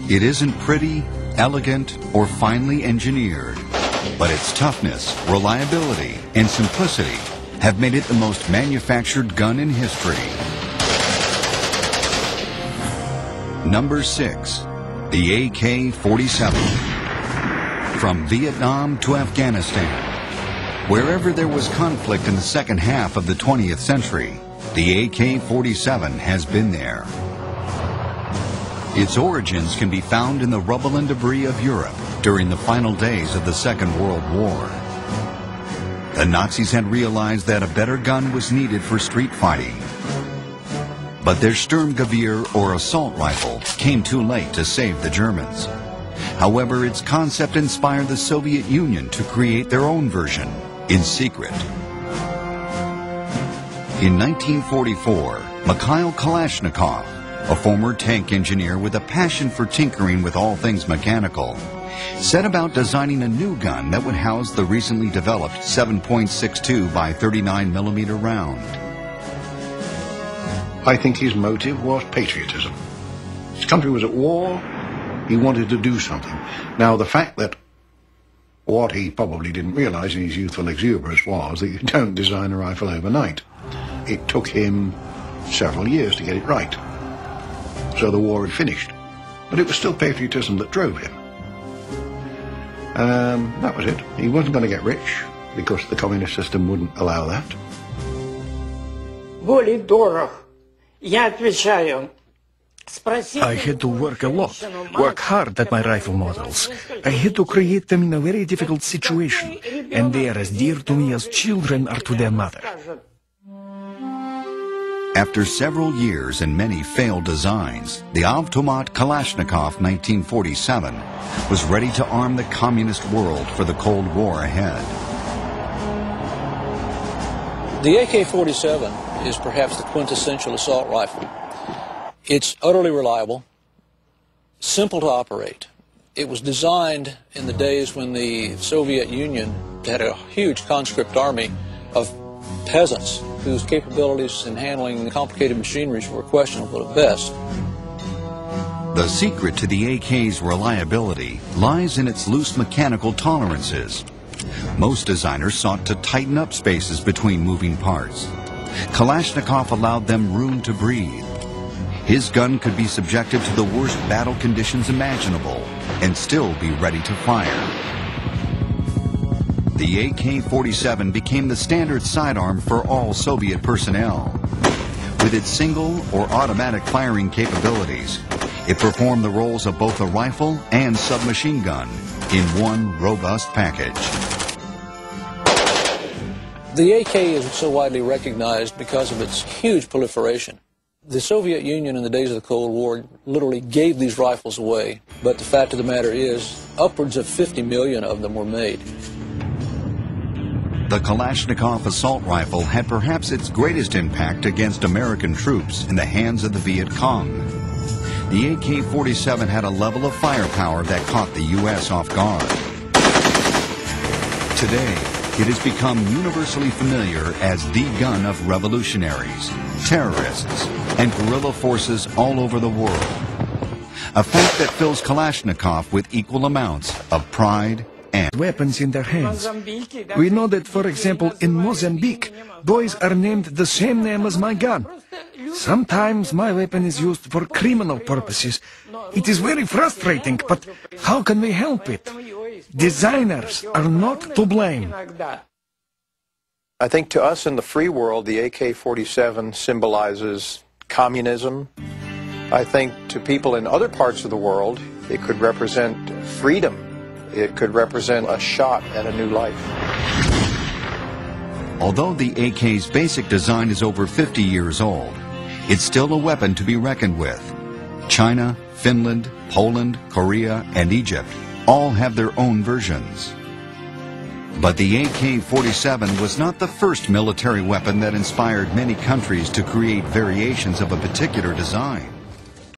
It isn't pretty, elegant, or finely engineered, but its toughness, reliability, and simplicity have made it the most manufactured gun in history. Number 6. The AK-47. From Vietnam to Afghanistan, wherever there was conflict in the second half of the 20th century, the AK-47 has been there. Its origins can be found in the rubble and debris of Europe during the final days of the Second World War. The Nazis had realized that a better gun was needed for street fighting. But their Sturmgewehr or assault rifle came too late to save the Germans. However, its concept inspired the Soviet Union to create their own version, in secret. In 1944, Mikhail Kalashnikov, a former tank engineer with a passion for tinkering with all things mechanical, set about designing a new gun that would house the recently developed 7.62 by 39 millimeter round. I think his motive was patriotism. His country was at war. He wanted to do something. Now, the fact that what he probably didn't realize in his youthful exuberance was that you don't design a rifle overnight. It took him several years to get it right. So the war had finished. But it was still patriotism that drove him. That was it. He wasn't going to get rich because the communist system wouldn't allow that. Более дорог. Я отвечаю. I had to work a lot, work hard at my rifle models. I had to create them in a very difficult situation, and they are as dear to me as children are to their mother. After several years and many failed designs, the Avtomat Kalashnikov 1947 was ready to arm the communist world for the Cold War ahead. The AK-47 is perhaps the quintessential assault rifle. It's utterly reliable, simple to operate. It was designed in the days when the Soviet Union had a huge conscript army of peasants whose capabilities in handling complicated machineries were questionable at best. The secret to the AK's reliability lies in its loose mechanical tolerances. Most designers sought to tighten up spaces between moving parts. Kalashnikov allowed them room to breathe. His gun could be subjected to the worst battle conditions imaginable and still be ready to fire. The AK-47 became the standard sidearm for all Soviet personnel. With its single or automatic firing capabilities, it performed the roles of both a rifle and submachine gun in one robust package. The AK is so widely recognized because of its huge proliferation. The Soviet Union in the days of the Cold War literally gave these rifles away, but the fact of the matter is, upwards of 50 million of them were made. The Kalashnikov assault rifle had perhaps its greatest impact against American troops in the hands of the Viet Cong. The AK-47 had a level of firepower that caught the U.S. off guard. Today, it has become universally familiar as the gun of revolutionaries, terrorists, and guerrilla forces all over the world. A fact that fills Kalashnikov with equal amounts of pride and weapons in their hands. We know that, for example, in Mozambique, boys are named the same name as my gun. Sometimes my weapon is used for criminal purposes. It is very frustrating, but how can we help it? Designers are not to blame. I think to us in the free world, the AK-47 symbolizes communism. I think to people in other parts of the world, it could represent freedom. It could represent a shot at a new life. Although the AK's basic design is over 50 years old, it's still a weapon to be reckoned with. China, Finland, Poland, Korea, and Egypt all have their own versions. But the AK-47 was not the first military weapon that inspired many countries to create variations of a particular design.